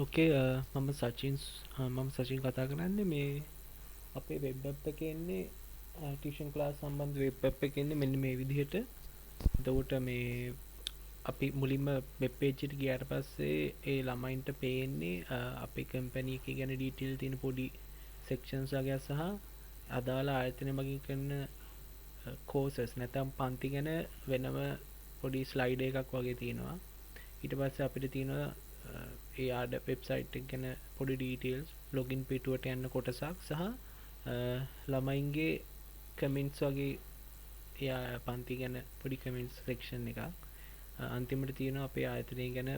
ඕකේ මම සචින් කතා කරන්නේ මේ අපේ වෙබ් ඇප් එකේ එන්නේ ටියුෂන් ක්ලාස් සම්බන්ධ වෙබ් ඇප් එකේ එන්නේ මෙන්න මේ විදිහට. එතකොට මේ අපි මුලින්ම වෙබ් පේජ් එකට ගියාට පස්සේ ඒ ළමයින්ට පේන්නේ අපේ කම්පැනි එකේ ගැන ඩීටේල් තියෙන පොඩි සෙක්ෂන්ස් වගේ සහ අදාළ ආයතනය මගින් කරන කෝසස් නැත්නම් පන්ති ගැන වෙනම පොඩි ස්ලයිඩ් එකක් වගේ තියෙනවා. ඊට පස්සේ අපිට තියෙනවා ඒ ආඩ වෙබ්සයිට් එක ගැන පොඩි ඩීටේල්ස් ලොගින් පිටුවට යන්න කොටසක් සහ ළමයින්ගේ කමෙන්ට්ස් වගේ පන්ති ගැන පොඩි කමෙන්ට්ස් සෙක්ෂන් එකක්. අන්තිමට තියෙනවා අපේ ආයතනය ගැන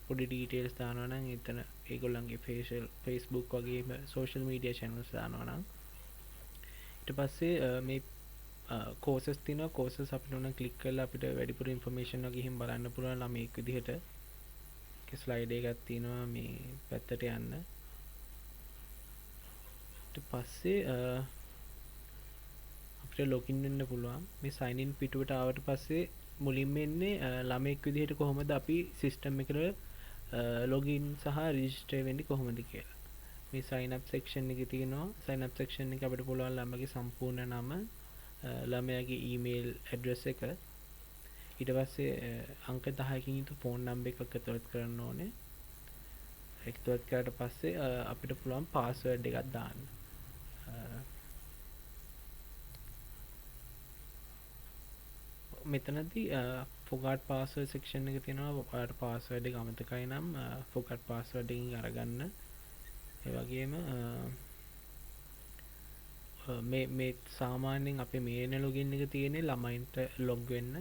පොඩි ඩීටේල්ස් දානවා නම් එතන ඒගොල්ලන්ගේ Facebook වගේම සෝෂල් මීඩියා channels දානවා නම් ඊට පස්සේ මේ කෝසස් තියෙනවා. කෝසස් අපිට උන ක්ලික් කරලා අපිට වැඩිපුර ඉන්ෆර්මේෂන් වගේ හිම් බලන්න පුළුවන් ළමයෙක් විදිහට. ස්ලයිඩ් එකක් තියෙනවා මේ පැත්තට යන්න. ඊට පස්සේ අපිට ලොගින් වෙන්න පුළුවන්. මේ සයින් ඉන් පිටුවට ආවට පස්සේ මුලින්ම එන්නේ ළමයෙක් විදිහට කොහොමද අපි සිස්ටම් එකට ලොගින් සහ රෙජිස්ටර් වෙන්නේ කොහොමද කියලා. මේ sign up section එකේ තියෙනවා. sign up section එක අපිට පුළුවන් ළමගේ සම්පූර්ණ නම, ළමයාගේ email address එක, ඊට පස්සේ අංක 10කින් යුතු ෆෝන් නම්බර් එකක් ඇතුළත් කරන්න ඕනේ. ඇතුළත් කරාට පස්සේ අපිට පුළුවන් පාස්වර්ඩ් එකක් දාන්න. මෙතනදී forgot password section එක තියෙනවා. ඔයාලට password එක අමතකයි නම් forgot password එකකින් අරගන්න. ඒ වගේම මේ සාමාන්‍යයෙන් අපේ මේන ලොගින් එක තියෙන්නේ ළමයින්ට ලොග් වෙන්න.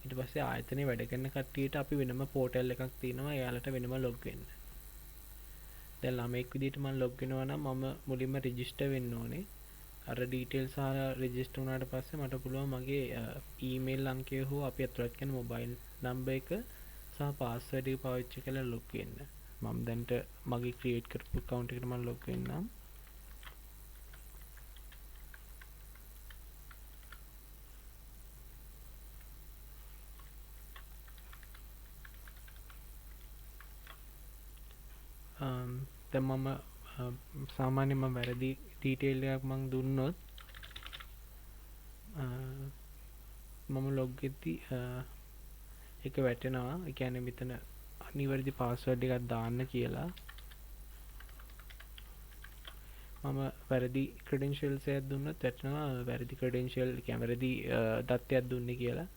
ඊට පස්සේ ආයතනයේ වැඩ කරන කට්ටියට අපි වෙනම පෝටල් එකක් තියෙනවා. එයාලට වෙනම ලොග් වෙන්න. දැන් ළමෙක් විදිහට මම ලොග් වෙනවා නම් මම මුලින්ම රෙජිස්ටර් වෙන්න ඕනේ. අර ඩීටේල්ස් සහ රෙජිස්ටර් වුණාට පස්සේ මට පුළුවන් මගේ ඊමේල් අංකය හෝ අපි අතුලත් කරන මොබයිල් නම්බර් එක සහ පාස්වර්ඩ් එක පාවිච්චි කරලා ලොග් වෙන්න. මම දැන්ට මගේ ක්‍රියේට් කරපු account එකට මම ලොග් වෙන්නම්. දැන් මම සාමාන්‍යයෙන් මම වැරදි ඩීටේල් එකක් මම දුන්නොත් මම ලොග් වෙද්දී ඒක වැටෙනවා. ඒ කියන්නේ මෙතන අනිවාර්ය පාස්වර්ඩ් එකක් දාන්න කියලා. මම වැරදි ක්‍රෙඩෙන්ෂියල්ස් එකක් දුන්නොත් වැටෙනවා වැරදි ක්‍රෙඩෙන්ෂියල් කියන්නේ වැරදි දත්තයක් දුන්නේ කියලා.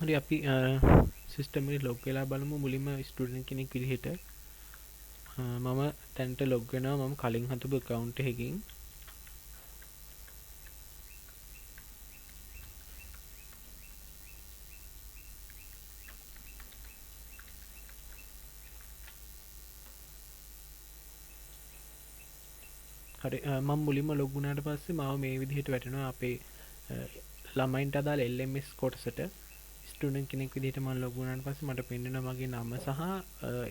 හරි අපි සිස්ටම් එකේ ලොග් වෙලා බලමු. මුලින්ම ස්ටුඩන්ට් කෙනෙක් විදිහට මම දැන්ට ලොග් වෙනවා. මම කලින් හදපු account එකකින්. හරි මම මුලින්ම ලොග් වුණාට පස්සේ මාව මේ විදිහට වැටෙනවා අපේ ළමයින්ට අදාළ LMS කොටසට. ස්ටුඩන්ට් කෙනෙක් විදිහට මම ලොග් වුණාට පස්සේ මට පෙන්වෙනවා මගේ නම සහ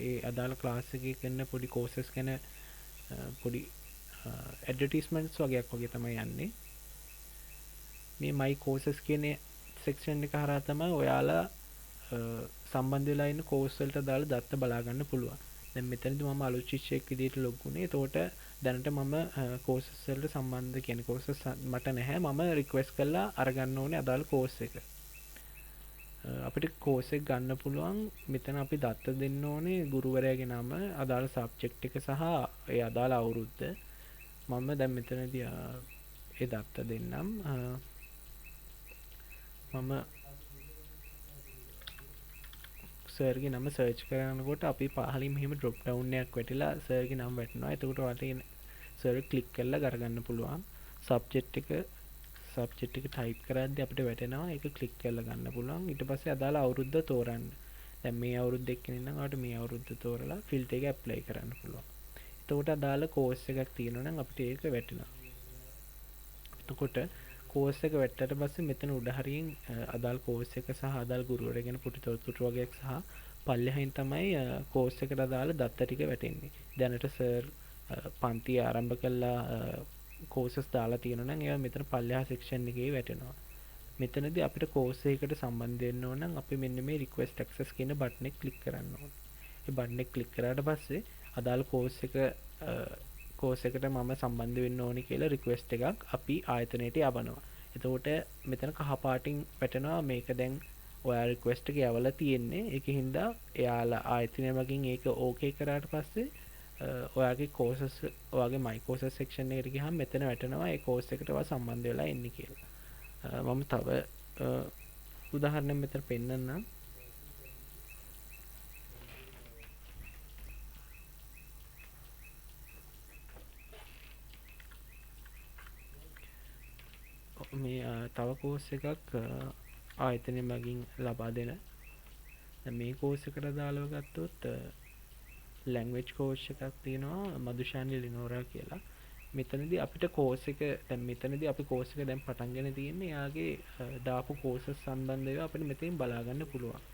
ඒ අදාළ ක්ලාස් එකේ කරන පොඩි කෝසස් ගැන පොඩි ඇඩ්වර්ටයිස්මන්ට්ස් වගේක් වගේ තමයි යන්නේ. මේ my courses කියන සෙක්ෂන් එක හරහා තමයි ඔයාලා සම්බන්ධ වෙලා ඉන්න කෝස් වලට අදාළ දත්ත බලා ගන්න පුළුවන්. දැන් මෙතනදී මම අලුත් ශිෂ්‍යයෙක් විදිහට ලොග් වුණේ. එතකොට දැනට මම කෝසස් වලට සම්බන්ධ කියන කෝසස් මට නැහැ. මම රික්වෙස්ට් කරලා අරගන්න ඕනේ අදාළ කෝස් එක. අපිට කෝස් එක ගන්න පුළුවන්. මෙතන අපි දත්ත දෙන්න ඕනේ ගුරුවරයාගේ නම, අදාළ සබ්ජෙක්ට් එක සහ ඒ අදාළ අවුරුද්ද. මම දැන් මෙතනදී ඒ දත්ත දෙන්නම්. මම සර්ගේ නම සර්ච් කරනකොට අපි පහලින් මෙහෙම ඩ්‍රොප් ඩවුන් එකක් වැටිලා සර්ගේ නම වැටෙනවා. එතකොට ඔයාලට සර් ක්ලික් කරලා අරගන්න පුළුවන්. සබ්ජෙක්ට් එක ටයිප් කරද්දී අපිට වැටෙනවා. ඒක ක්ලික් කරලා ගන්න පුළුවන්. ඊට පස්සේ අදාළ අවුරුද්ද තෝරන්න. දැන් මේ අවුරුද්ද එක්කෙනෙක් නම් ඔයාලට මේ අවුරුද්ද තෝරලා ෆිල්ටර් එක ඇප්ලයි කරන්න පුළුවන්. එතකොට අදාළ කෝස් එකක් තියෙනවා නම් අපිට ඒක වැටෙනවා. එතකොට කෝස් එක වැට්ටට පස්සේ මෙතන උඩ හරියෙන් අදාළ කෝස් එක සහ අදාළ ගුරුවරයා ගැන පුටි තොරතුරු වගේක් සහ පල්ලෙහායින් තමයි කෝස් එකට අදාළ දත්ත ටික වැටෙන්නේ. දැනට සර් පන්ති ආරම්භ කළා කෝසස් දාලා තියෙනවා නම් ඒවා මෙතන පල්ලෙහා සෙක්ෂන් එකේ වැටෙනවා. මෙතනදී අපිට කෝස් එකකට සම්බන්ධ වෙන්න ඕන නම් අපි මෙන්න මේ request access කියන බටන් එක ක්ලික් කරන්න ඕනේ. ඒ බටන් එක ක්ලික් කරාට පස්සේ අදාළ කෝස් එකට මම සම්බන්ධ වෙන්න ඕනි කියලා රික්වෙස්ට් එකක් අපි ආයතනයට යවනවා. එතකොට මෙතන කහ පාටින් වැටෙනවා මේක දැන් ඔයා රික්වෙස්ට් එක යවලා තියෙන්නේ. ඒකෙන් හින්දා එයාලා ආයතනය මගින් ඒක ඕකේ කරාට පස්සේ ඔයාගේ කෝසස් ඔයාගේ මයි කෝසස් සෙක්ෂන් එකට ගියහම මෙතන වැටෙනවා ඒ කෝස් එකට ඔයා සම්බන්ධ වෙලා ඉන්නේ කියලා. මම තව උදාහරණයක් මෙතන පෙන්නන්නම්. මේ තව කෝස් එකක් ආයතනය මගින් ලබා දෙන මේ කෝස් එකට අදාළව ගත්තොත් ලැන්ග්වේජ් කෝස් එකක් තියෙනවා මදුෂානි ලිනෝරා කියලා. මෙතනදී අපිට කෝස් එක දැන් මෙතනදී අපි කෝස් එක දැන් පටන් ගෙන තියෙන්නේ යාගේ දාපු කෝසස් සම්බන්ධව අපිට මෙතෙන් බලා ගන්න පුළුවන්.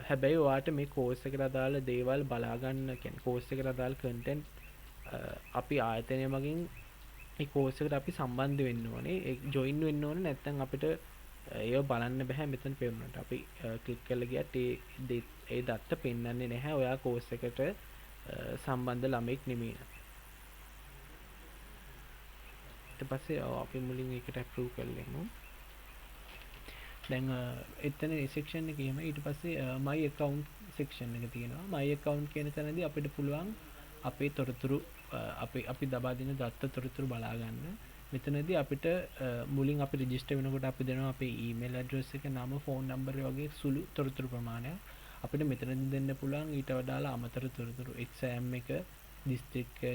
හැබැයි ඔයාට මේ කෝස් එකට අදාළ දේවල් බලා ගන්න කියන්නේ කෝස් එකට අදාළ කන්ටෙන්ට් අපි ආයතනය මගින් ඒ කෝස් එකට අපි සම්බන්ධ වෙන්න ඕනේ. ඒ ජොයින් වෙන්න ඕනේ නැත්නම් අපිට ඒව බලන්න බෑ මෙතන පෙවුනට. අපි ක්ලික් කරලා ගියත් ඒ දත්ත පෙන්වන්නේ නැහැ ඔයා කෝස් එකට සම්බන්ධ ළමෙක් නෙමෙයි. ඊට පස්සේ අපි මුලින් ඒකට අප්‍රූව් කරලෙමු. දැන් එතන සෙක්ෂන් එකේ යම ඊට පස්සේ my account සෙක්ෂන් එක තියෙනවා. my account කියන තැනදී අපිට පුළුවන් අපේ තොරතුරු අපි දබා දෙන දත්ත තොරතුරු බලා ගන්න. මෙතනදී අපිට මුලින් අපි රෙජිස්ටර් වෙනකොට අපි දෙනවා අපේ ඊමේල් ඇඩ්‍රස් එක, නම, ෆෝන් නම්බර් වගේ සුළු තොරතුරු ප්‍රමාණයක්. අපිට මෙතනදී දෙන්න පුළුවන් ඊට වඩා අමතර තොරතුරු, එක්සෑම් එක, දිස්ත්‍රික්කය,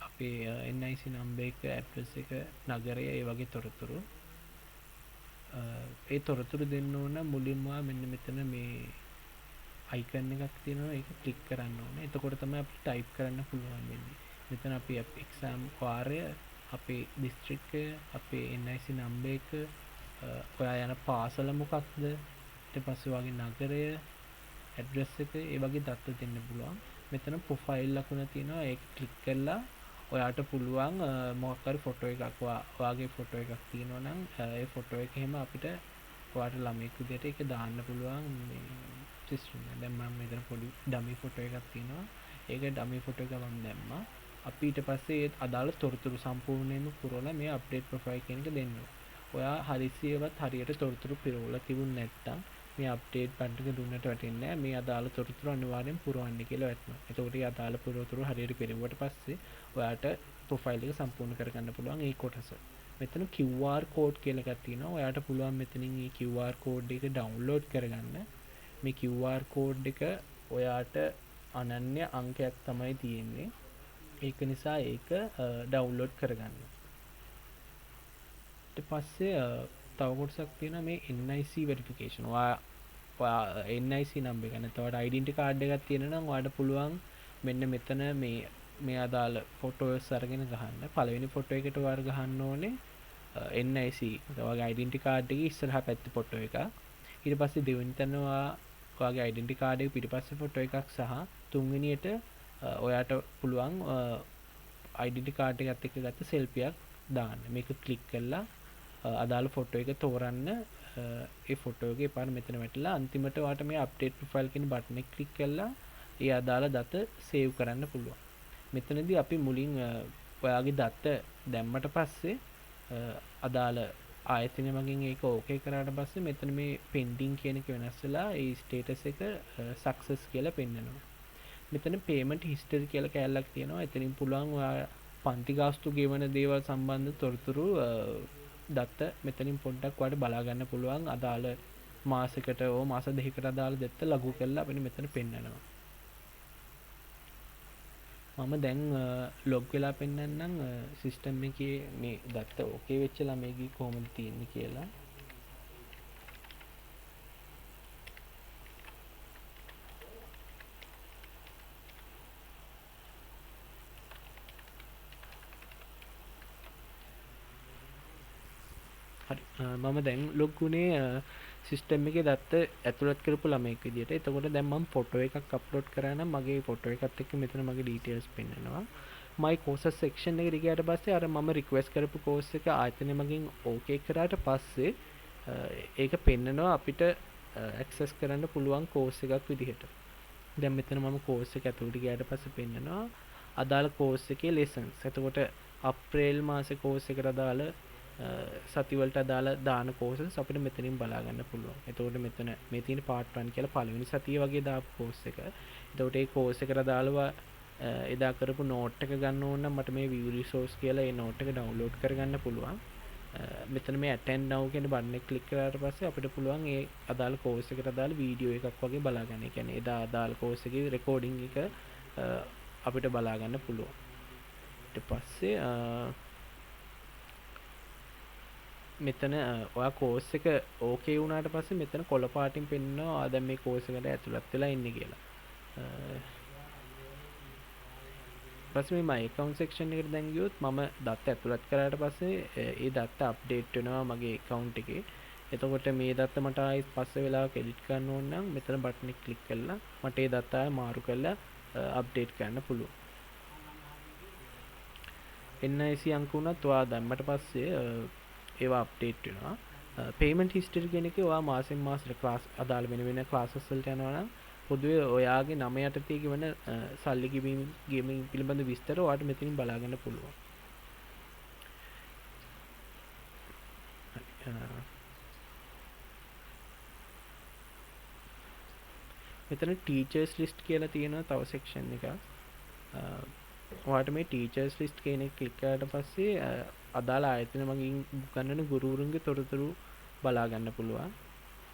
අපේ NIC නම්බර් එක, ඇඩ්‍රස් එක, නගරය, ඒ වගේ තොරතුරු. ඒ තොරතුරු දෙන්න ඕන මුලින්ම මෙන්න මෙතන මේ අයිකන් එකක් තියෙනවා ඒක ක්ලික් කරන්න ඕනේ. එතකොට තමයි අපිට ටයිප් කරන්න පුළුවන් වෙන්නේ. මෙතන අපි එක්සෑම් වාරය, අපේ දිස්ත්‍රික්කය, අපේ NIC නම්බර් එක, ඔයා යන පාසල මොකක්ද, ඊට පස්සේ ඔයාගේ නගරය, ඇඩ්‍රස් එක, ඒ වගේ දත්ත දෙන්න පුළුවන්. මෙතන ප්‍රොෆයිල් ලකුණ තියෙනවා ඒක ක්ලික් කරලා ඔයාට පුළුවන් මොකක් හරි ෆොටෝ එකක් ඔයාගේ ෆොටෝ එකක් තියෙනවා නම් ඒ ෆොටෝ එක එහෙම අපිට ඔයාට ළමයෙක් විදිහට ඒක දාන්න පුළුවන් මේ සිස්ටම් එක. දැන් මම මෙතන පොඩි ඩමි ෆොටෝ එකක් තියෙනවා. ඒක ඩමි ෆොටෝ එක මම දැම්මා. අපි ඊට පස්සේ ඒ අදාළ තොරතුරු සම්පූර්ණයෙන්ම පුරවලා මේ අප්ඩේට් ප්‍රොෆයිල් කියන එක දෙන්න ඕනේ. ඔයා හදිසියෙවත් හරියට තොරතුරු පුරවලා තිබුණ නැත්නම් මේ අප්ඩේට් බටන් එක දුන්නට වැටෙන්නේ නැහැ. මේ අදාළ තොරතුරු අනිවාර්යෙන් පුරවන්න කියලා වැටෙනවා. එතකොට මේ අදාළ තොරතුරු හරියට පෙරෙව්වට පස්සේ ඔයාට ප්‍රොෆයිල් එක සම්පූර්ණ කරගන්න පුළුවන් ඒ කොටස. මෙතන QR කෝඩ් කියලා එකක් තියෙනවා. ඔයාට පුළුවන් මෙතනින් මේ QR කෝඩ් එක ඩවුන්ලෝඩ් කරගන්න. මේ QR කෝඩ් එක ඔයාට අනන්‍ය අංකයක් තමයි තියෙන්නේ. ඒක නිසා ඒක ඩවුන්ලෝඩ් කරගන්න. ඊට පස්සේ තව කොටසක් තියෙනවා මේ NIC වෙරිෆිකේෂන්. ඔයා NIC නම්බර් එක නැත්නම් ඔයාට ඩෙන්ටිටි කාඩ් එකක් තියෙනවා නම් ඔයාට පුළුවන් මෙන්න මෙතන මේ අදාළ ෆොටෝස් අරගෙන ගහන්න. පළවෙනි ෆොටෝ එකට ඔයාලා ගහන්න ඕනේ NIC ඔයාගේ ඩෙන්ටිටි කාඩ් එකේ ඉස්සරහා පැත්තේ ෆොටෝ එකක්. ඊට පස්සේ දෙවෙනි තැන ඔයාගේ ඩෙන්ටිටි කාඩ් එක පිටිපස්සේ ෆොටෝ එකක් සහ තුන්වෙනියට ඔයාට පුළුවන් ඩෙන්ටිටි කාඩ් එකත් එක්ක ගත්ත සෙල්ෆියක් දාන්න. මේක ක්ලික් කරලා අදාළ ෆොටෝ එක තෝරන්න. ඒ ෆොටෝ එක පාර මෙතන වැටලා අන්තිමට ඔයාට මේ අප්ඩේට් ප්‍රොෆයිල් කියන බටන් එක ක්ලික් කරලා ඒ අදාළ දත සේව් කරන්න පුළුවන්. මෙතනදී අපි මුලින් ඔයාගේ දත්ත දැම්මට පස්සේ අදාළ ආයතනය මගින් ඒක ඕකේ කරාට පස්සේ මෙතන මේ පෙන්ඩිං කියන එක වෙනස් වෙලා ඒ ස්ටේටස් එක සක්සස් කියලා පෙන්නනවා. මෙතන පේමන්ට් හිස්ටරි කියලා කැලලක් තියෙනවා. එතනින් පුළුවන් ඔයා පන්ති ගාස්තු ගෙවන දේවල් සම්බන්ධ තොරතුරු දත්ත මෙතනින් පොඩ්ඩක් ඔයාලට බලා ගන්න පුළුවන්. අදාළ මාසයකට මාස දෙකකට අදාළ දත්ත ලඝු කරලා අපිට මෙතන පෙන්නනවා. මම දැන් ලොග් වෙලා පෙන්නන්නම් සිස්ටම් එකේ මේ දත්ත ඕකේ වෙච්ච ළමයිගේ කොහොමද තියෙන්නේ කියලා. හරි මම දැන් ලොග් වුණේ සිස්ටම් එකේ දත්ත ඇතුළත් කරපු ළමයෙක් විදියට. එතකොට දැන් මම ෆොටෝ එකක් අප්ලෝඩ් කරා නම් මගේ ෆොටෝ එකත් එක්ක මෙතන මගේ ඩීටේල්ස් පෙන්නනවා. my courses section එකට ගියාට පස්සේ අර මම රික්වෙස්ට් කරපු කෝස් එක ආයතනය මගින් ඕකේ කරාට පස්සේ ඒක පෙන්නනවා අපිට ඇක්සස් කරන්න පුළුවන් කෝස් එකක් විදිහට. දැන් මෙතන මම කෝස් එක ඇතුළට ගියාට පස්සේ පෙන්නනවා අදාළ කෝස් එකේ lessons. එතකොට අප්‍රේල් මාසේ කෝස් එකට අදාළ සතිවලට අදාළ දාන කෝසස් අපිට මෙතනින් බලා ගන්න පුළුවන්. එතකොට මෙතන මේ තියෙන part 1 කියලා පළවෙනි සතිය වගේ දාපු කෝස් එක. එතකොට ඒ කෝස් එකට අදාළව එදා කරපු නෝට් එක ගන්න ඕන නම් මට මේ view resource කියලා ඒ නෝට් එක download කරගන්න පුළුවන්. මෙතන මේ attend now කියන බටන් එක ක්ලික් කරාට පස්සේ අපිට පුළුවන් ඒ අදාළ කෝස් එකට අදාළ වීඩියෝ එකක් වගේ බලා ගන්න. ඒ කියන්නේ එදා අදාළ කෝස් එකේ රෙකෝඩින් එක අපිට බලා ගන්න පුළුවන්. ඊට පස්සේ මෙතන ඔයා කෝස් එක ඕකේ වුණාට පස්සේ මෙතන කොළ පාටින් පෙන්නනවා දැන් මේ කෝස් එකට ඇතුළත් වෙලා ඉන්නේ කියලා. පස්සේ මේ my account section එකට දැන් ගියොත් මම දත්ත ඇතුළත් කරාට පස්සේ ඒ දත්ත අප්ඩේට් වෙනවා මගේ account එකේ. එතකොට මේ දත්ත මට ආයෙත් පස්සේ වෙලාවක edit කරන්න ඕන නම් මෙතන බටන් එක ක්ලික් කරලා මට ඒ දත්ත ආයෙ මාරු කරලා අප්ඩේට් කරන්න පුළුවන්. NIC අංක උනත් ඔයා දැම්මට පස්සේ ඒවා අප්ඩේට් වෙනවා. පේමන්ට් හිස්ටරි කියන එකේ ඔයා මාසෙන් මාසෙට ක්ලාස් අදාළ වෙන ක්ලාසස් වලට යනවා නම් පොදුවේ ඔයාගේ නම යටතේ ගෙවන සල්ලි ගෙවීම පිළිබඳ විස්තර ඔයාට මෙතනින් බලා ගන්න පුළුවන්. මෙතන ටීචර්ස් ලිස්ට් කියලා තියෙනවා තව සෙක්ෂන් එකක්. ඔයාට මේ ටීචර්ස් ලිස්ට් කියන එක ක්ලික් කරාට පස්සේ අදාළ ආයතන මගින් ගන්නන ගුරුවරුන්ගේ තොරතුරු බලා ගන්න පුළුවන්.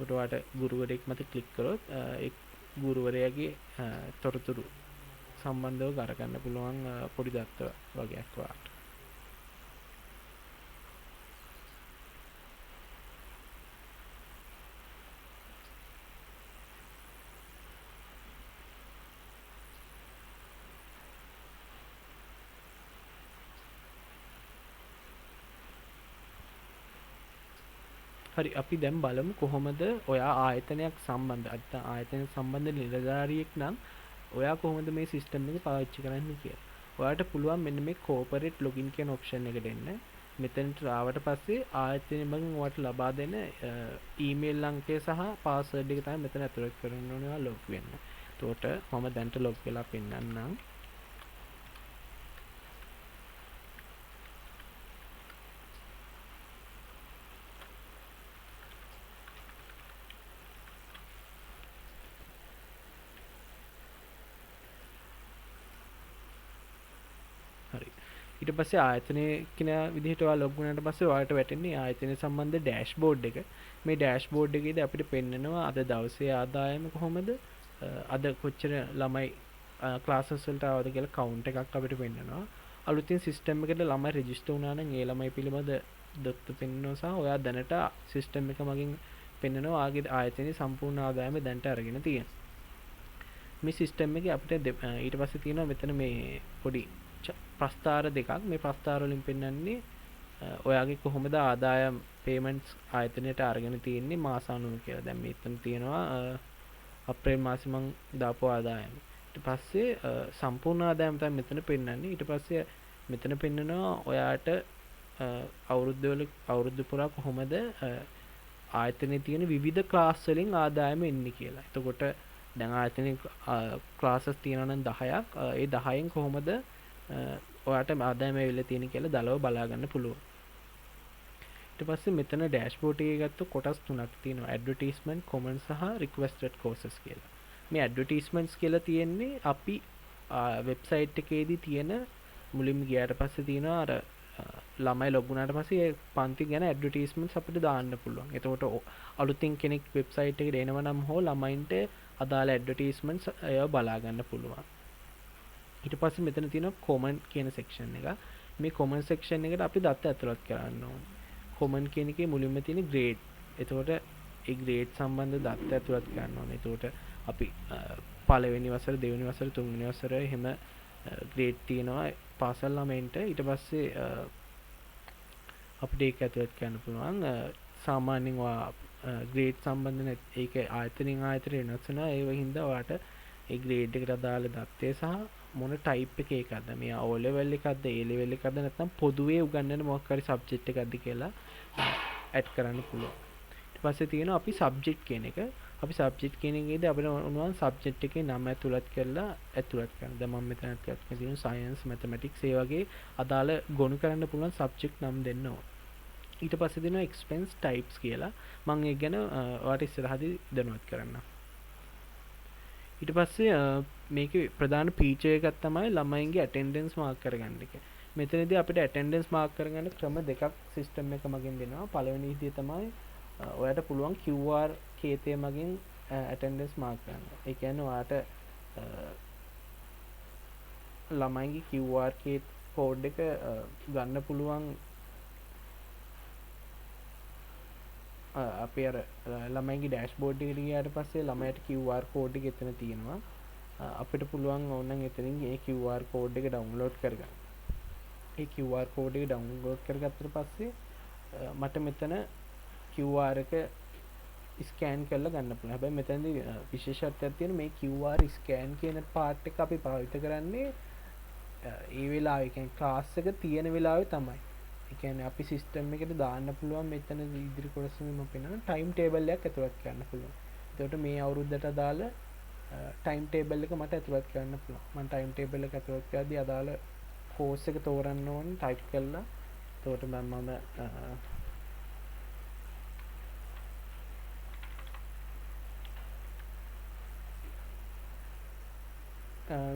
ඔයාට ගුරුවරයෙක් මත ක්ලික් කරොත් ඒ ගුරුවරයාගේ තොරතුරු සම්බන්ධව ගන්න පුළුවන් පොඩි දත්ත වගේක් ඔයාට. හරි අපි දැන් බලමු කොහොමද ඔයා ආයතනයක් සම්බන්ධ ආයතන සම්බන්ධ නිලධාරියෙක් නම් ඔයා කොහොමද මේ සිස්ටම් එක පාවිච්චි කරන්නේ කියලා. ඔයාට පුළුවන් මෙන්න මේ corporate login කියන option එකට එන්න. මෙතනට ආවට පස්සේ ආයතනය මගින් ඔයාට ලබා දෙන ඊමේල් අංකය සහ පාස්වර්ඩ් එක තමයි මෙතන ඇතුළත් කරන්න ඕනේ ඔයා log වෙන්න. එතකොට මම දැන්ට log වෙලා පෙන්නන්නම්. ඊට පස්සේ ආයතනයේ කියන විදිහට ඔයා ලොග් වුණාට පස්සේ ඔයාලට වැටෙන්නේ ආයතනය සම්බන්ධ ඩෑෂ්බෝඩ් එක. මේ ඩෑෂ්බෝඩ් එකේදී අපිට පෙන්නනවා අද දවසේ ආදායම කොහොමද, අද කොච්චර ළමයි ක්ලාසස් වලට ආවද කියලා කවුන්ට් එකක් අපිට පෙන්නනවා. අලුතින් සිස්ටම් එකට ළමයි රෙජිස්ටර් වුණා නම් ඒ ළමයි පිළිබඳ දත්ත පෙන්නනවා සහ ඔයා දැනට සිස්ටම් එක මගින් පෙන්නනවා ආගේ ආයතනයේ සම්පූර්ණ ආදායම දැනට අරගෙන තියෙනවා. මේ සිස්ටම් එකේ අපිට ඊට පස්සේ තියෙනවා මෙතන මේ පොඩි ප්‍රස්ථාර දෙකක්. මේ ප්‍රස්ථාර වලින් පෙන්වන්නේ ඔයාගේ කොහොමද ආදායම් පේමන්ට්ස් ආයතනයට අරගෙන තියෙන්නේ මාසානුව කියලා. දැන් මෙතන තියෙනවා අප්‍රේල් මාසේ මං දාපු ආදායම. ඊට පස්සේ සම්පූර්ණ ආදායම තමයි මෙතන පෙන්වන්නේ. ඊට පස්සේ මෙතන පෙන්වනවා ඔයාට අවුරුද්ද පුරා කොහොමද ආයතනයේ තියෙන විවිධ ක්ලාස් වලින් ආදායම එන්නේ කියලා. එතකොට දැන් ආයතනයේ ක්ලාසස් තියෙනවා නම් 10ක්. ඒ 10න් කොහොමද ඔයාට ආදායම ඇවිල්ලා තියෙන කියලා දලව බලා ගන්න පුළුවන්. ඊට පස්සේ මෙතන ඩෑෂ්බෝඩ් එකේ ගත්ත කොටස් තුනක් තියෙනවා. ඇඩ්වර්ටයිස්මන්ට්, කොමන්ට් සහ රික්වෙස්ටඩ් කෝසස් කියලා. මේ ඇඩ්වර්ටයිස්මන්ට්ස් කියලා තියෙන්නේ අපි වෙබ්සයිට් එකේදී තියෙන මුලින්ම ගියාට පස්සේ තියෙනවා අර ළමයි ලොග් වුණාට පස්සේ ඒ පන්ති ගැන ඇඩ්වර්ටයිස්මන්ට්ස් අපිට දාන්න පුළුවන්. එතකොට අලුතින් කෙනෙක් වෙබ්සයිට් එකට එනවා නම් හෝ ළමයින්ට අදාළ ඇඩ්වර්ටයිස්මන්ට්ස් ඒව බලා ගන්න පුළුවන්. ඊට පස්සේ මෙතන තියෙනවා කොමන්ට් කියන සෙක්ෂන් එක. මේ කොමන්ට් සෙක්ෂන් එකට අපි දත්ත ඇතුළත් කරන්න ඕනේ. කොමන්ට් කියන එකේ මුලින්ම තියෙන ග්‍රේඩ්. එතකොට ඒ ග්‍රේඩ් සම්බන්ධ දත්ත ඇතුළත් කරන්න ඕනේ. එතකොට අපි පළවෙනි වසර, දෙවෙනි වසර, තුන්වෙනි වසර එහෙම ග්‍රේඩ් තියෙනවා පාසල් ළමයින්ට. ඊට පස්සේ අපිට ඒක ඇතුළත් කරන්න පුළුවන්. සාමාන්‍යයෙන් ග්‍රේඩ් සම්බන්ධ ඒක ආයතනින් ආයතනයට වෙනස් වෙනවා. ඒ හින්දා ඔයාට ඒ ග්‍රේඩ් එකට අදාළ දත්තය සහ මොන ටයිප් එකකද මේ O level එකක්ද A level එකක්ද නැත්නම් පොදුවේ උගන්වන මොකක් හරි සබ්ජෙක්ට් එකක්ද කියලා ඇඩ් කරන්න පුළුවන්. ඊට පස්සේ තියෙනවා අපි සබ්ජෙක්ට් කියන එක. අපි සබ්ජෙක්ට් කියන එකේදී අපිට උනවන් සබ්ජෙක්ට් එකේ නම ඇතුළත් කරලා ඇතුළත් කරන්න. දැන් මම මෙතන ඇතුළත් කරලා තියෙනවා සයන්ස් මැතමැටික්ස් ඒ වගේ අදාළ ගොනු කරන්න පුළුවන් සබ්ජෙක්ට් නම් දෙන්න ඕන. ඊට පස්සේ දෙනවා එක්ස්පෙන්ස් ටයිප්ස් කියලා. මම ඒක ගැන ඔයාලට ඉස්සරහදී දැනුවත් කරන්නම්. ඊට පස්සේ මේකේ ප්‍රධාන ෆීචර් එකක් තමයි ළමයින්ගේ ඇටෙන්ඩන්ස් මාක් කරගන්න එක. මෙතනදී අපිට ඇටෙන්ඩන්ස් මාක් කරගන්න ක්‍රම දෙකක් සිස්ටම් එක මගින් දෙනවා. පළවෙනි විදිය තමයි ඔයාලට පුළුවන් QR කේතය මගින් ඇටෙන්ඩන්ස් මාක් කරන්න. ඒ කියන්නේ ඔයාලට ළමයින්ගේ QR කෝඩ් එක ගන්න පුළුවන් අපේ අර ළමයිගේ ඩෑෂ්බෝඩ් එකට ගියාට පස්සේ ළමයට QR කෝඩ් එක එතන තියෙනවා. අපිට පුළුවන් ඕනනම් එතනින් ඒ QR කෝඩ් එක ඩවුන්ලෝඩ් කරගන්න. ඒ QR කෝඩ් එක ඩවුන්ලෝඩ් කරගත්තට පස්සේ මට මෙතන QR එක ස්කෑන් කරලා ගන්න පුළුවන්. හැබැයි මෙතනදී විශේෂත්වයක් තියෙන මේ QR ස්කෑන් කියන පාර්ට් එක අපි පාවිච්චි කරන්නේ ඒ වෙලාවේ කියන්නේ ක්ලාස් එක තියෙන වෙලාවේ තමයි. ඒ කියන්නේ අපි සිස්ටම් එකට දාන්න පුළුවන් මෙතන ඉදිරි කොටසෙම පෙන්නන ටයිම් ටේබල් එකක් ඇතුළත් කරන්න පුළුවන්. එතකොට මේ අවුරුද්දට අදාළ ටයිම් ටේබල් එක මට ඇතුළත් කරන්න පුළුවන්. මම ටයිම් ටේබල් එක ඇතුළත් කරද්දී අදාළ කෝස් එක තෝරන්න ඕනේ ටයිප් කරලා. එතකොට මම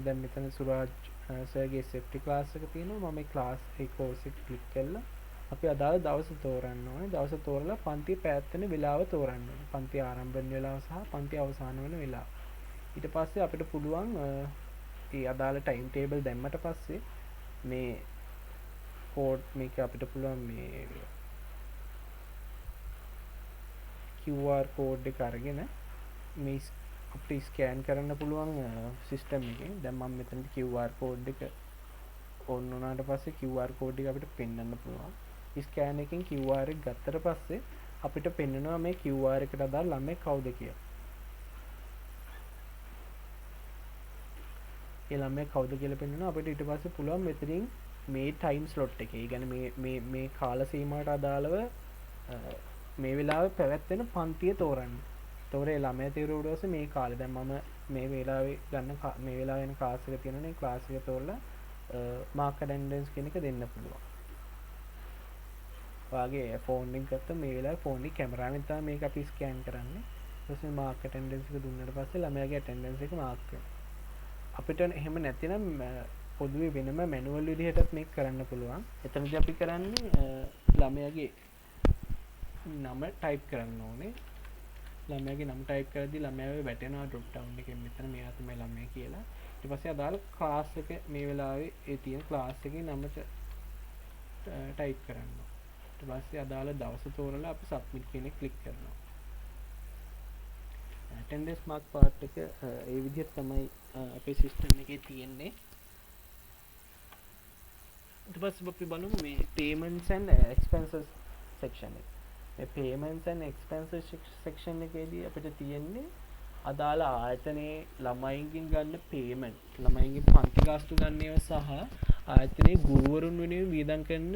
දැන් මෙතන සුරාජ් සර්ගේ සෙෆ්ටි ක්ලාස් එක තියෙනවා. මම මේ ක්ලාස් ඒ කෝස් එක ක්ලික් කරලා අපි අදාළ දවස තෝරන්න ඕනේ. දවස තෝරලා පන්ති පැවැත්වෙන වෙලාව තෝරන්න ඕනේ. පන්ති ආරම්භ වෙන වෙලාව සහ පන්ති අවසන් වෙන වෙලාව. ඊට පස්සේ අපිට පුළුවන් ඒ අදාළ ටයිම් ටේබල් දැම්මට පස්සේ මේ කෝඩ් මේක අපිට පුළුවන් මේ QR කෝඩ් එක අරගෙන මේ අපිට ස්කෑන් කරන්න පුළුවන් සිස්ටම් එකෙන්. දැන් මම මෙතනදී QR කෝඩ් එක ඕන් වුණාට පස්සේ QR කෝඩ් එක අපිට පෙන්වන්න පුළුවන්. ස්කෑන් එකෙන් QR එක ගත්තට පස්සේ අපිට පෙන්වනවා මේ QR එකට අදාළ ළමයි කවුද කියලා. ඒ ළමයි කවුද කියලා පෙන්වනවා. අපිට ඊට පස්සේ පුළුවන් මෙතනින් මේ ටයිම් ස්ලොට් එකේ, ඒ කියන්නේ මේ කාල සීමාවට අදාළව මේ වෙලාවේ පැවැත්වෙන පන්තිය තෝරන්න. එතකොට ඒ ළමයා තීරුවට පස්සේ මේ කාලේ දැන් මම මේ වෙලාවේ ගන්න මේ වෙලාවේ යන ක්ලාස් එක තියෙනනේ ක්ලාස් එක තෝරලා මාක් ඇටෙන්ඩන්ස් කියන එක දෙන්න පුළුවන්. ඔයාගේ ෆෝන් එක ගත්තා මේ වෙලාවේ ෆෝන් එකේ කැමරාවෙන් තමයි මේක අපි ස්කෑන් කරන්නේ. ඊට පස්සේ මාක් ඇටෙන්ඩන්ස් එක දුන්නාට පස්සේ ළමයාගේ ඇටෙන්ඩන්ස් එක මාක් වෙනවා. අපිට එහෙම නැතිනම් පොදුවේ වෙනම මැනුවල් විදිහටත් මේක කරන්න පුළුවන්. එතනදී අපි කරන්නේ ළමයාගේ නම ටයිප් කරන්න ඕනේ. ළමයාගේ නම ටයිප් කරද්දී ළමයාව වැටෙනවා ඩ්‍රොප් ඩවුන් එකෙන් මෙතන මෙයා තමයි ළමයා කියලා. ඊට පස්සේ අදාළ ක්ලාස් එක මේ වෙලාවේ ඒ තියෙන ක්ලාස් එකේ නම ටයිප් කරනවා. ඊට පස්සේ අදාළ දවස තෝරලා අපි සබ්මිට් කියන එක ක්ලික් කරනවා. ඇටෙන්ඩන්ස් මාක් පාර්ට් එක ඒ විදිහට තමයි අපේ සිස්ටම් එකේ තියෙන්නේ. ඊට පස්සේ අපි බලමු මේ payments and expenses section එක. මේ payments and expenses section එකේදී අපිට තියෙන්නේ අදාළ ආයතනයේ ළමයින්ගෙන් ගන්න payment, ළමයින්ගේ පන්ති ගාස්තු ගන්න ඒවා සහ ආයතනයේ ගුරුවරුන් වෙනුවෙන් වියදම් කරන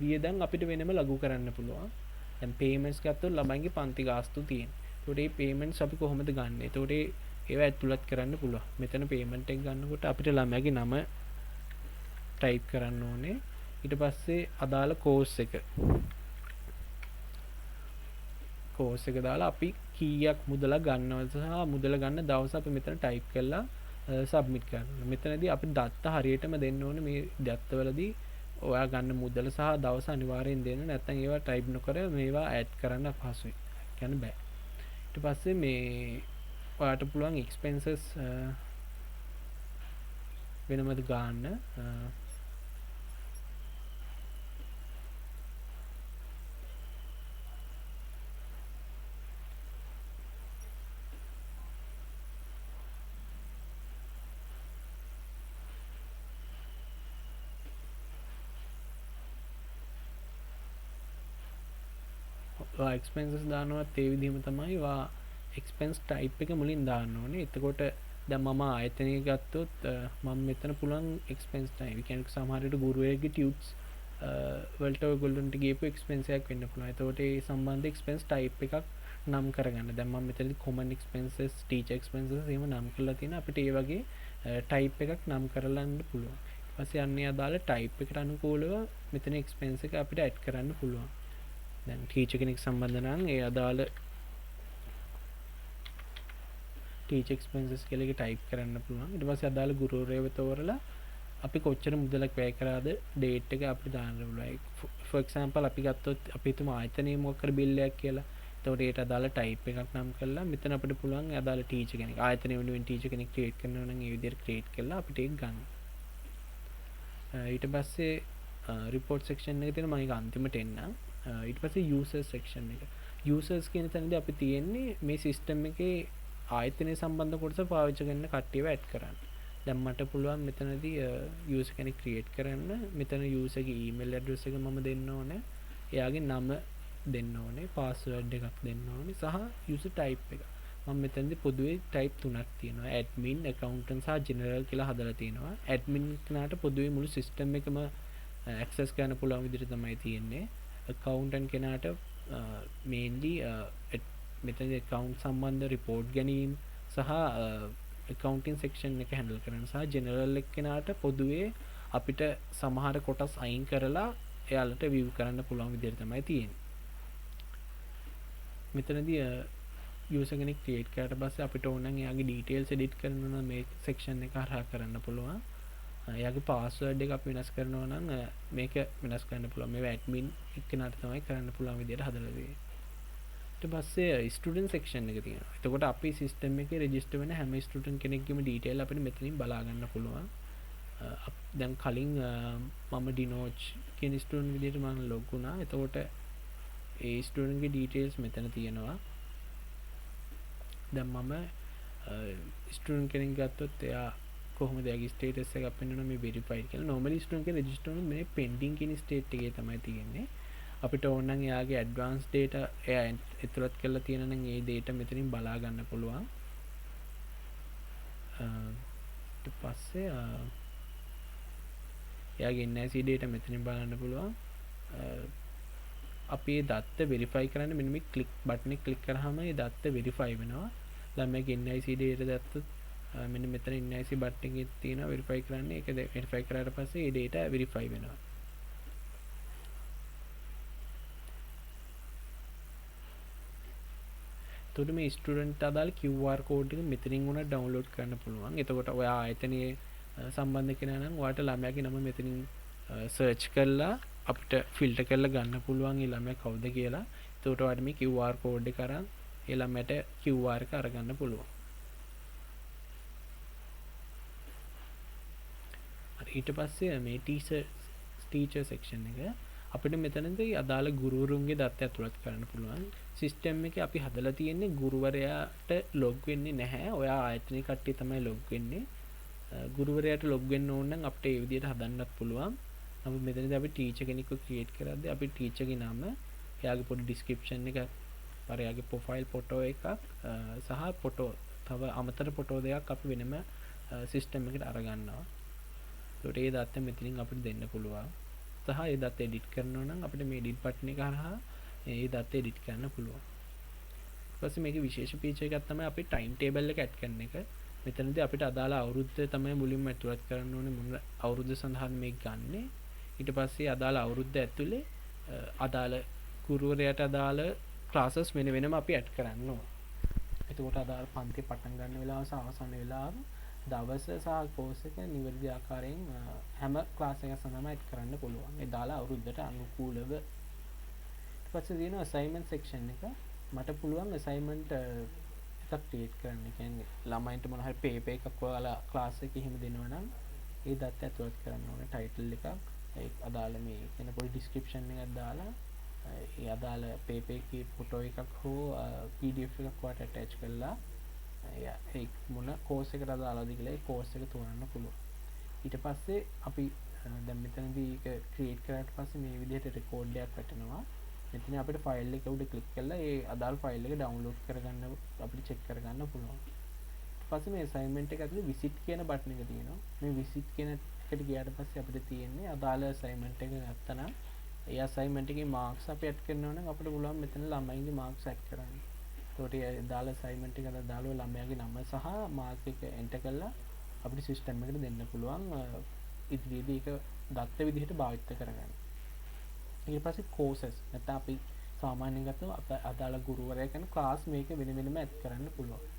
වියදම් අපිට වෙනම ලඝු කරන්න පුළුවන්. දැන් payments ගත්තොත් ළමයින්ගේ පන්ති ගාස්තු තියෙනවා. ඒකට මේ payments අපි කොහොමද ගන්නෙ? ඒකට ඒවා ඇතුළත් කරන්න පුළුවන්. මෙතන payment එක ගන්නකොට අපිට ළමයාගේ නම ටයිප් කරන්න ඕනේ. ඊට පස්සේ අදාළ කෝස් එක දාලා අපි කීයක් මුදල ගන්නවද සහ මුදල ගන්න දවස අපි මෙතන ටයිප් කරලා සබ්මිට් කරනවා. මෙතනදී අපි දත්ත හරියටම දෙන්න ඕනේ. මේ දත්තවලදී ඔයා ගන්න මුදල සහ දවස අනිවාර්යෙන් දෙන්න. නැත්නම් ඒවා ටයිප් නොකර මේවා ඇඩ් කරන්න අපහසුයි. කියන්න බෑ. ඊට පස්සේ මේ ඔයාට පුළුවන් එක්ස්පෙන්සස් වෙනමද ගන්න. එක්ස්පෙන්සස් දානවත් ඒ විදිහම තමයි වා එක්ස්පෙන්ස් ටයිප් එක මුලින් දාන්න ඕනේ. එතකොට දැන් මම ආයතනය ගත්තොත් මම මෙතන පුළුවන් එක්ස්පෙන්ස් ටයිප් කියන්නේ සමහරවිට ගුරුවරයෙක්ගේ ටියුට්ස් වලට ඔයගොල්ලන්ට ගියපු එක්ස්පෙන්ස් එකක් වෙන්න පුළුවන්. එතකොට ඒ සම්බන්ධ එක්ස්පෙන්ස් ටයිප් එකක් නම් කරගන්න. දැන් මම මෙතනදී කොමන් එක්ස්පෙන්සස්, ටීචර් එක්ස්පෙන්සස් එහෙම නම් කරලා තියෙනවා. අපිට ඒ වගේ ටයිප් එකක් නම් කරලන්න පුළුවන්. ඊට පස්සේ අන්නේ අදාළ ටයිප් එකට අනුකූලව මෙතන එක්ස්පෙන්ස් එක අපිට ඇඩ් කරන්න පුළුවන්. දැන් ටීචර් කෙනෙක් සම්බන්ධ නම් ඒ අදාළ ටීචර් එක්ස්පෙන්සස් කියලා එක ටයිප් කරන්න පුළුවන්. ඊට පස්සේ අදාළ ගුරුවරයෙක්ව තෝරලා අපි කොච්චර මුදලක් වැය කරාද ඩේට් එක අපිට දාන්න පුළුවන්. ෆොර් එක්සැම්පල් අපි ගත්තොත් අපි හිතමු ආයතනයේ මොකක් කර බිල් එකක් කියලා. එතකොට ඒට අදාළ ටයිප් එකක් නම් කරලා මෙතන අපිට පුළුවන් අදාළ ටීචර් කෙනෙක් ආයතනයේ වෙනුවෙන් ටීචර් කෙනෙක් ක්‍රියේට් කරනවා නම් ඒ විදිහට ක්‍රියේට් කරලා අපිට ඒක ගන්න. ඊට පස්සේ report section එක තියෙන මම ඒක අන්තිමට එන්නම්. ඊට පස්සේ users section එක. users කියන තැනදී අපි තියෙන්නේ මේ system එකේ ආයතනයේ සම්බන්ධ කොටස පාවිච්චි කරන කට්ටියව ඇඩ් කරන්න. දැන් මට පුළුවන් මෙතනදී user කෙනෙක් create කරන්න. මෙතන user ගේ email address එක මම දෙන්න ඕනේ. එයාගේ නම දෙන්න ඕනේ, password එකක් දෙන්න ඕනේ සහ user type එක. මම මෙතනදී පොදුවේ type තුනක් තියෙනවා. admin, accountant සහ general කියලා හදලා තියෙනවා. admin කෙනාට පොදුවේ මුළු system එකම access කරන්න පුළුවන් විදිහට තමයි තියෙන්නේ. accountant කෙනාට mainly මෙතනදී account සම්බන්ධ report ගැනීම සහ accounting section එක handle කරන්න සහ general එක්කෙනාට පොදුවේ අපිට සමහර කොටස් අයින් කරලා එයාලට view කරන්න පුළුවන් විදිහට තමයි තියෙන්නේ. මෙතනදී user කෙනෙක් create කරාට පස්සේ අපිට ඕන නම් එයාගේ details edit කරනවා නම් මේ section එක හරහා කරන්න පුළුවන්. එයාගේ password එක අපි වෙනස් කරනවා නම් මේක වෙනස් කරන්න පුළුවන්. මේව admin එක්කෙනාට තමයි කරන්න පුළුවන් විදිහට හදලා තියෙන්නේ. ඊට පස්සේ ස්ටුඩන්ට් සෙක්ෂන් එක තියෙනවා. එතකොට අපේ සිස්ටම් එකේ රෙජිස්ටර් වෙන හැම ස්ටුඩන්ට් කෙනෙක්ගේම ඩීටේල් අපිට මෙතනින් බලා ගන්න පුළුවන්. දැන් කලින් මම ඩිනෝච් කියන ස්ටුඩන්ට් විදිහට මම ලොග් වුණා. එතකොට ඒ ස්ටුඩන්ට් ගේ ඩීටේල්ස් මෙතන තියෙනවා. දැන් මම ස්ටුඩන්ට් කෙනෙක් ගත්තොත් එයා කොහොමද එයාගේ ස්ටේටස් එක අපෙන්නනවා මේ වෙරිෆයිඩ් කියලා. normally ස්ටුඩන්ට් කෙනෙක් රෙජිස්ටර් වුණොත් මේ pending කියන ස්ටේට් එකේ තමයි තියෙන්නේ. අපිට ඕන නම් එයාගේ ඇඩ්වාන්ස් data එයා ඇතුළත් කරලා තියෙන නම් ඒ data මෙතනින් බලා ගන්න පුළුවන්. ඊට පස්සේ එයාගේ NIC data මෙතනින් බලන්න පුළුවන්. අපි ඒ දත්ත වෙරිෆයි කරන්න මෙන්න මේ ක්ලික් බටන් එක ක්ලික් කරාම ඒ දත්ත වෙරිෆයි වෙනවා. ළමයාගේ NIC data දත්තත් මෙන්න මෙතන NIC බටන් එකේ තියෙනවා වෙරිෆයි කරන්න. ඒක වෙරිෆයි කරාට පස්සේ ඒ data වෙරිෆයි වෙනවා. එතකොට මේ ස්ටුඩන්ට් අදාළ QR කෝඩ් එක මෙතනින් උන ඩවුන්ලෝඩ් කරන්න පුළුවන්. එතකොට ඔයා ආයතනයේ සම්බන්ධ කෙනා නම් ඔයාට ළමයාගේ නම මෙතනින් සර්ච් කරලා අපිට ෆිල්ටර් කරලා ගන්න පුළුවන් ඒ ළමයා කවුද කියලා. එතකොට ඔයාට මේ QR කෝඩ් එක අරන් ඒ ළමයට QR එක අරගන්න පුළුවන්. ඊට පස්සේ මේ ටීචර් සෙක්ෂන් එක අපිට මෙතනදී අදාළ ගුරුවරුන්ගේ දත්ත ඇතුළත් කරන්න පුළුවන්. සිස්ටම් එකේ අපි හදලා තියෙන්නේ ගුරුවරයාට ලොග් වෙන්නේ නැහැ. ඔයා ආයතනයේ කට්ටිය තමයි ලොග් වෙන්නේ. ගුරුවරයාට ලොග් වෙන්න ඕන නම් අපිට ඒ විදිහට හදන්නත් පුළුවන්. නමුත් මෙතනදී අපි ටීචර් කෙනෙක්ව ක්‍රියේට් කරද්දී අපි ටීචර්ගේ නම, එයාගේ පොඩි ඩිස්ක්‍රිප්ෂන් එක, එයාගේ ප්‍රොෆයිල් ෆොටෝ එකක් සහ ෆොටෝ තව අමතර ෆොටෝ දෙකක් අපි වෙනම සිස්ටම් එකට අරගන්නවා. ඒකට ඒ දත්ත මෙතනින් අපිට දෙන්න පුළුවන්. සහ ඒ දත්ත එඩිට් කරනවා නම් අපිට මේ එඩිට් බටන් එක හරහා ඒ දත්ත එඩිට් කරන්න පුළුවන්. ඊට පස්සේ මේකේ විශේෂ ෆීචර් එකක් තමයි අපි ටයිම් ටේබල් එක ඇඩ් කරන එක. මෙතනදී අපිට අදාළ අවුරුද්ද තමයි මුලින්ම ඇතුළත් කරන්න ඕනේ. මොන අවුරුද්ද සඳහාද මේක ගන්නෙ. ඊට පස්සේ අදාළ අවුරුද්ද ඇතුලේ අදාළ ගුරුවරයාට අදාළ ක්ලාසස් වෙන වෙනම අපි ඇඩ් කරන්න ඕනේ. එතකොට අදාළ පන්ති පටන් ගන්න වෙලාව සහ අවසන් වෙලාව, දවස සහ කෝස් එක නිවැරදි ආකාරයෙන් හැම ක්ලාස් එකක් සඳහාම ඇඩ් කරන්න පුළුවන්. ඒ දාලා අවුරුද්දට අනුකූලව. ඊට පස්සේ තියෙනවා අසයින්මන්ට් සෙක්ෂන් එක. මට පුළුවන් අසයින්මන්ට් එකක් ක්‍රියේට් කරන්න. කියන්නේ ළමයින්ට මොන හරි පේපර් එකක් ඔයාලා ක්ලාස් එකේ එහෙම දෙනවා නම් ඒ දත්ත ඇතුළත් කරන්න ඕනේ. ටයිටල් එකක්, ඒ අදාළ මේ කියන පොඩි ඩිස්ක්‍රිප්ෂන් එකක් දාලා ඒ අදාළ පේපර් එකේ ෆොටෝ එකක් හෝ PDF එකක් වට ඇටච් කරලා ඒ මොන කෝස් එකට අදාළද කියලා ඒ කෝස් එක තෝරන්න පුළුවන්. ඊට පස්සේ අපි දැන් මෙතනදී ඒක ක්‍රියේට් කරාට පස්සේ මේ විදිහට රෙකෝඩ් එකක් වැටෙනවා. මෙතන අපිට ෆයිල් එක උඩ ක්ලික් කරලා ඒ අදාළ ෆයිල් එක ඩවුන්ලෝඩ් කරගන්න අපිට චෙක් කරගන්න පුළුවන්. ඊට පස්සේ මේ අසයින්මන්ට් එක ඇතුලේ විසිට් කියන බටන් එක තියෙනවා. මේ විසිට් කියන එකට ගියාට පස්සේ අපිට තියෙන්නේ අදාළ අසයින්මන්ට් එක ගත්තා නම් ඒ අසයින්මන්ට් එකේ මාක්ස් අපි ඇඩ් කරනවා නම් අපිට පුළුවන් මෙතන ළමයින්ගේ මාක්ස් ඇඩ් කරන්න. ඒකට ඒ අදාළ අසයින්මන්ට් එකට අදාළව ළමයාගේ නම සහ මාක් එක එන්ටර් කරලා අපිට සිස්ටම් එකට දෙන්න පුළුවන්. ඉදිරියේදී ඒක දත්ත විදිහට භාවිත කරගන්න. ඊට පස්සේ කෝසස් නැත්නම් අපි සාමාන්‍යයෙන් ගත්තොත් අදාළ ගුරුවරයා කියන ක්ලාස් මේක වෙන වෙනම ඇඩ් කරන්න පුළුවන්.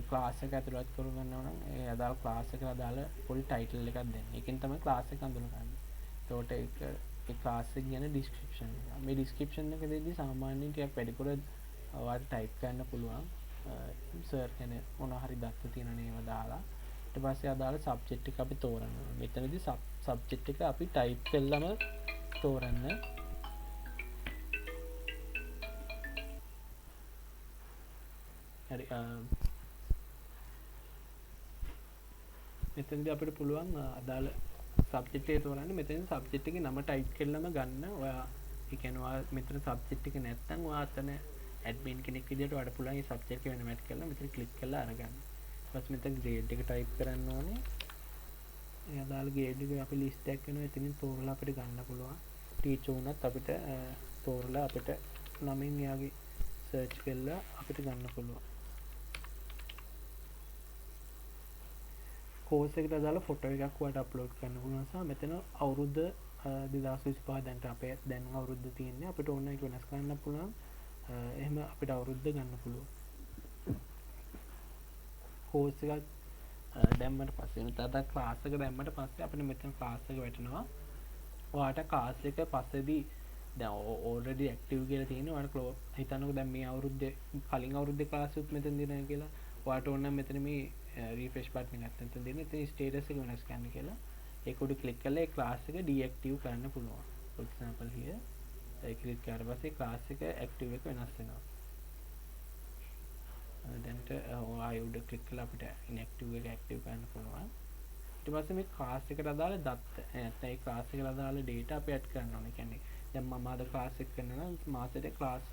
ක්ලාස් එක ඇතුළත් කරගන්නවා නම් ඒ අදාළ ක්ලාස් එකට අදාළ පොඩි ටයිටල් එකක් දෙන්න. ඒකෙන් තමයි ක්ලාස් එක අඳුනගන්නේ. එතකොට ඒක ඒ ක්ලාස් එක කියන ඩිස්ක්‍රිප්ෂන් එක. මේ ඩිස්ක්‍රිප්ෂන් එක දෙද්දි සාමාන්‍යයෙන් ටිකක් වැඩිපුර ඔයාලට ටයිප් කරන්න පුළුවන්. සර් කියන්නේ මොන හරි දත්ත තියෙන නේම දාලා ඊට පස්සේ අදාළ සබ්ජෙක්ට් එක අපි තෝරනවා. මෙතනදී සබ්ජෙක්ට් එක අපි ටයිප් කළාම තෝරන්න. හරි මෙතනදී අපිට පුළුවන් අදාළ සබ්ජෙක්ට් එක තෝරන්න. මෙතන සබ්ජෙක්ට් එකේ නම ටයිප් කළාම ගන්න. ඔයා ඒ කියන්නේ ඔයා මෙතන සබ්ජෙක්ට් එක නැත්තම් ඔයා අතන ඇඩ්මින් කෙනෙක් විදිහට ඔයාලට පුළුවන් මේ සබ්ජෙක්ට් එක වෙනම ඇඩ් කරලා මෙතන ක්ලික් කරලා අරගන්න. ඊට පස්සේ මෙතන ග්‍රේඩ් එක ටයිප් කරන්න ඕනේ. ඒ අදාළ ග්‍රේඩ් එක අපි ලිස්ට් එකක් වෙනවා. එතනින් තෝරලා අපිට ගන්න පුළුවන්. ටීචර් වුණත් අපිට තෝරලා අපිට නමින් එයාගේ සර්ච් කරලා අපිට ගන්න පුළුවන්. කෝස් එකට අදාළ ෆොටෝ එකක් ඔයාලට අප්ලෝඩ් කරන්න පුළුවන්. සහ මෙතන අවුරුද්ද 2025 දැන්ට අපේ දැන් අවුරුද්ද තියෙන්නේ. අපිට ඕන එක වෙනස් කරන්න පුළුවන්. එහෙම අපිට අවුරුද්ද ගන්න පුළුවන්. කෝස් එකක් දැම්මට පස්සේ නැත්නම් ක්ලාස් එක දැම්මට පස්සේ අපිට මෙතන ක්ලාස් එක වැටෙනවා. ඔයාට ක්ලාස් එක පස්සේදී දැන් already active කියලා තියෙනවා. ඔයාලට හිතන්නකෝ දැන් මේ අවුරුද්දේ කලින් අවුරුද්දේ ක්ලාස් උත් මෙතන දෙනවා කියලා. ඔයාට ඕන නම් මෙතන මේ රිෆ්‍රෙෂ් බටන් එකක් නැත්නම් දෙන්න. එතන ස්ටේටස් එක වෙනස් කරන්න කියලා. ඒක උඩ ක්ලික් කරලා ඒ ක්ලාස් එක ඩීඇක්ටිව් කරන්න පුළුවන්. for example here ඒක ක්ලික් කරලා පස්සේ ක්ලාස් එක ඇක්ටිව් එක වෙනස් වෙනවා. දැන්ට ආයෙ උඩ ක්ලික් කරලා අපිට ඉන්ඇක්ටිව් එක ඇක්ටිව් කරන්න පුළුවන්. ඊට පස්සේ මේ ක්ලාස් එකට අදාළ දත්ත නැත්නම් ඒ ක්ලාස් එකට අදාළ data අපි ඇඩ් කරන්න ඕනේ. කියන්නේ දැන් මම අද ක්ලාස් එක කරනවා නම් මාසෙට ක්ලාස්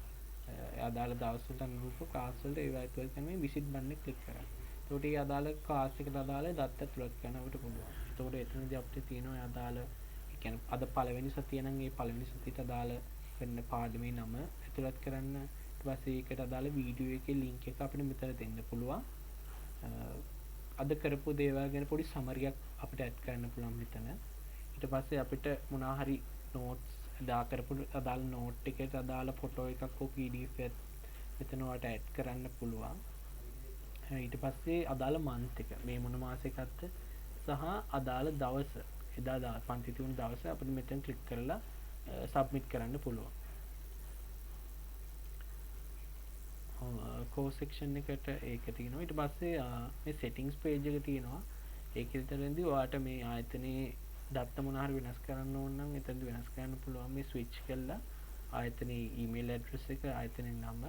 අදාළ දවස් වලට අනුරූප ක්ලාස් වලට ඒවා ඇතුළත් කරන මේ විසිට් බටන් එක ක්ලික් කරන්න. එතකොට ඒ අදාළ ක්ලාස් එකට අදාළ දත්ත ඇතුළත් කරන්න අපිට පුළුවන්. එතකොට එතනදී අපිට තියෙනවා අදාළ ඒ කියන්නේ අද පළවෙනි සතිය නම් ඒ පළවෙනි සතියට අදාළ වෙන්න පාඩමේ නම ඇතුළත් කරන්න. ඊට පස්සේ ඒකට අදාළ වීඩියෝ එකේ ලින්ක් එක අපිට මෙතන දෙන්න පුළුවන්. අද කරපු දේවල් ගැන පොඩි සමරියක් අපිට ඇඩ් කරන්න පුළුවන් මෙතන. ඊට පස්සේ අපිට මොනවා හරි නෝට්ස් දා කරපු අදාළ නෝට් එකට අදාළ ෆොටෝ එකක් හෝ PDF එකක් මෙතන ඔයාලට ඇඩ් කරන්න පුළුවන්. ඊට පස්සේ අදාළ මන්ත් එක මේ මොන මාසෙකද සහ අදාළ දවස එදා පන්ති තියුණු දවස අපිට මෙතන ක්ලික් කරලා සබ්මිට් කරන්න පුළුවන්. කෝස් සෙක්ෂන් එකට ඒක තියෙනවා. ඊට පස්සේ මේ සෙටින්ග්ස් පේජ් එක තියෙනවා. ඒක විතරෙන්දී ඔයාට මේ ආයතනයේ දත්ත මොන හරි වෙනස් කරන්න ඕන නම් එතනදී වෙනස් කරන්න පුළුවන්. මේ ස්විච් කරලා ආයතනයේ ඊමේල් ඇඩ්‍රස් එක, ආයතනයේ නම,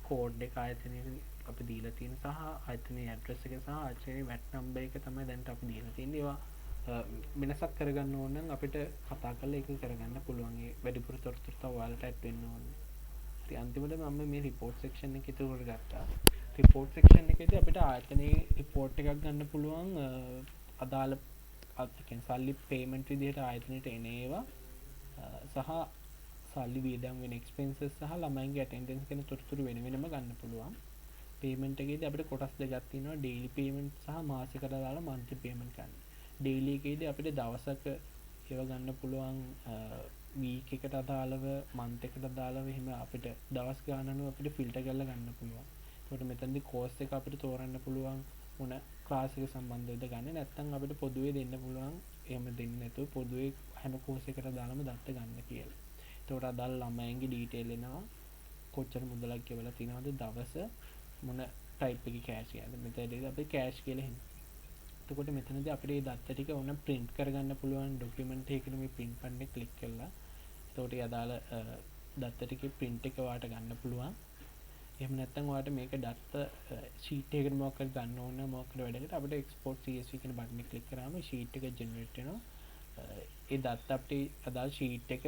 කෝඩ් එක ආයතනයේ අපි දීලා තියෙන සහ ආයතනයේ ඇඩ්‍රස් එක සහ ආයතනයේ වැට් නම්බර් එක තමයි දැන් අපි දීලා තියෙන්නේ. ඒවා වෙනසක් කරගන්න ඕන නම් අපිට කතා කරලා ඒක කරගන්න පුළුවන්. ඒ වැඩිපුර තොරතුරු තව ඔයාලට ඇඩ් වෙන්න ඕනේ. ඉතින් අන්තිමට මම මේ රිපෝට් සෙක්ෂන් එක ඉතුරු කරගත්තා. රිපෝට් සෙක්ෂන් එකේදී අපිට ආයතනයේ රිපෝට් එකක් ගන්න පුළුවන්. අදාළ සල්ලි පේමන්ට් විදිහට ආයතනයට එන ඒවා සහ සල්ලි වියදම් වෙන එක්ස්පෙන්සස් සහ ළමයින්ගේ ඇටෙන්ඩන්ස් ගැන තොරතුරු වෙන වෙනම ගන්න පුළුවන්. පේමන්ට් එකේදී අපිට කොටස් දෙකක් තියෙනවා. ඩේලි පේමන්ට් සහ මාසිකට දාලා මන්ත්ලි පේමන්ට් ගන්න. ඩේලි එකේදී අපිට දවසක ඒවා ගන්න පුළුවන්. වීක් එකට අදාළව මන්ත් එකට අදාළව එහෙම අපිට දවස් ගානනුව අපිට ෆිල්ටර් කරලා ගන්න පුළුවන්. ඒකට මෙතනදී කෝස් එක අපිට තෝරන්න පුළුවන් මොන ක්ලාස් එක සම්බන්ධවද ගන්න. නැත්නම් අපිට පොදුවේ දෙන්න පුළුවන්. එහෙම දෙන්නේ නැතුව පොදුවේ හැම කෝස් එකට දාලාම දත්ත ගන්න කියලා. ඒකට අදාළ ළමයින්ගේ ඩීටේල් එනවා. කොච්චර මුදලක් ගෙවලා තියෙනවද, දවස, මොන ටයිප් එකේ කෑෂ් එකද. මෙතනදී අපි කෑෂ් කියලා හිතමු. එතකොට මෙතනදී අපිට මේ දත්ත ටික ඕන print කරගන්න පුළුවන්. ડોකියුමන්ට් එකේ මේ print බටන් එක ක්ලික් කරලා එතකොට ඒ අදාළ දත්ත ටිකේ print එක ඔයාලට ගන්න පුළුවන්. එහෙම නැත්නම් ඔයාලට මේක දත්ත sheet එකකට මොකක් හරි ගන්න ඕන නම් මොකක්ද වැඩකට අපිට export CSV කියන බටන් එක ක්ලික් කරාම sheet එක generate වෙනවා. ඒ දත්ත අපිට අදාළ sheet එක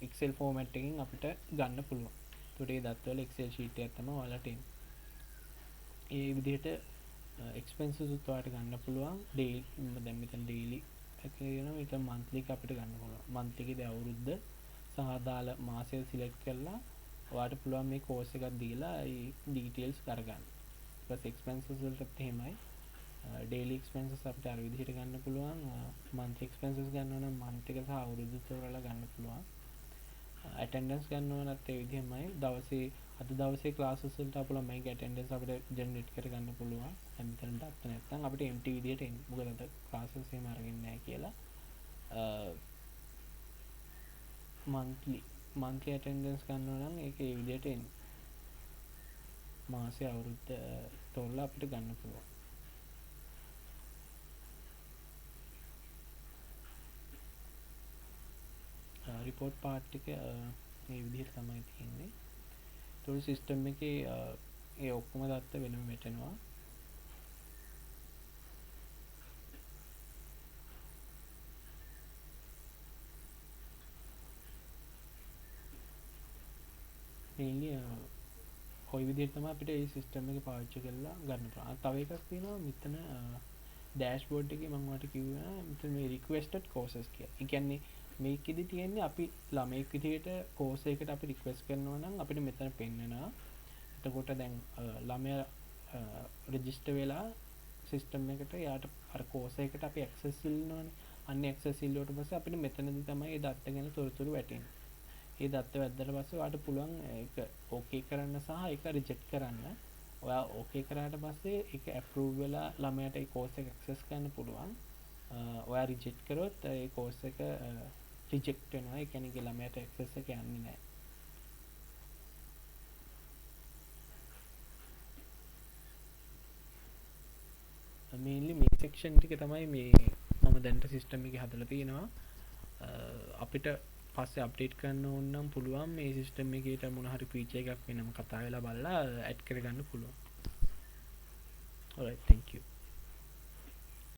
Excel ෆෝමැට් එකකින් අපිට ගන්න පුළුවන්. ඒකට ඒ දත්තවල Excel sheet එකක් තමයි ඔයාලට එන්නේ. ඒ විදිහට expenses උත් ඔයාලට ගන්න පුළුවන්. daily දැන් මෙතන daily එක වෙනවා. ඊට monthly එක අපිට ගන්න පුළුවන්. monthly එකේ අවුරුද්ද සහ අදාළ මාසය සිලෙක්ට් කරලා ඔයාලට පුළුවන් මේ course එකක් දීලා ඒ details කරගන්න. ඊට පස්සේ expenses වලටත් එහෙමයි. daily expenses අපිට අර විදිහට ගන්න පුළුවන්. monthly expenses ගන්නවා නම් month එක සහ අවුරුද්ද තෝරලා ගන්න පුළුවන්. attendance ගන්නවා නම් ඒ විදිහමයි. දවසේ අද දවසේ classes වලට අපල මේක attendance අපිට generate කර ගන්න පුළුවන්. දැන් මෙතන දත්ත නැත්නම් අපිට empty විදිහට එන්නේ. මොකද අද classes එහෙම අරගෙන නැහැ කියලා. monthly attendance ගන්නවා නම් ඒක ඒ විදිහට එන්නේ. මාසේ අවුරුද්ද තෝරලා අපිට ගන්න පුළුවන්. report part එක මේ විදිහට තමයි තියෙන්නේ. ඒතකොට system එකේ ඒ ඔක්කොම දත්ත වෙනම වැටෙනවා. mainly ඔය විදිහට තමයි අපිට මේ system එක පාවිච්චි කරලා ගන්න පුළුවන්. තව එකක් තියෙනවා මෙතන dashboard එකේ මම ඔයාලට කිව්වා මෙතන මේ requested courses කියලා. ඒ කියන්නේ මේකෙදි තියෙන්නේ අපි ළමෙක් විදිහට course එකකට අපි request කරනවා නම් අපිට මෙතන පෙන්නනවා. එතකොට දැන් ළමයා register වෙලා system එකට යාට අර course එකට අපි access ඉල්ලනවානේ. අන්න access ඉල්ලුවට පස්සේ අපිට මෙතනදී තමයි ඒ දත්ත ගැන තොරතුරු වැටෙන්නේ. ඒ දත්ත වැද්දට පස්සේ ඔයාලට පුළුවන් ඒක okay කරන්න සහ ඒක reject කරන්න. ඔයා okay කරාට පස්සේ ඒක approve වෙලා ළමයාට ඒ course එක access කරන්න පුළුවන්. ඔයා reject කරොත් ඒ course එක reject වෙනවා. ඒ කියන්නේ ළමයාට access එක යන්නේ නැහැ. mainly මේ section ටික තමයි මේ මම දැනට system එකේ හදලා තියෙනවා. අපිට පස්සේ අප්ඩේට් කරන්න ඕන නම් පුළුවන් මේ සිස්ටම් එකේට මොන හරි ෆීචර් එකක් වෙනම කතා වෙලා බලලා ඇඩ් කරගන්න පුළුවන්. alright, thank you.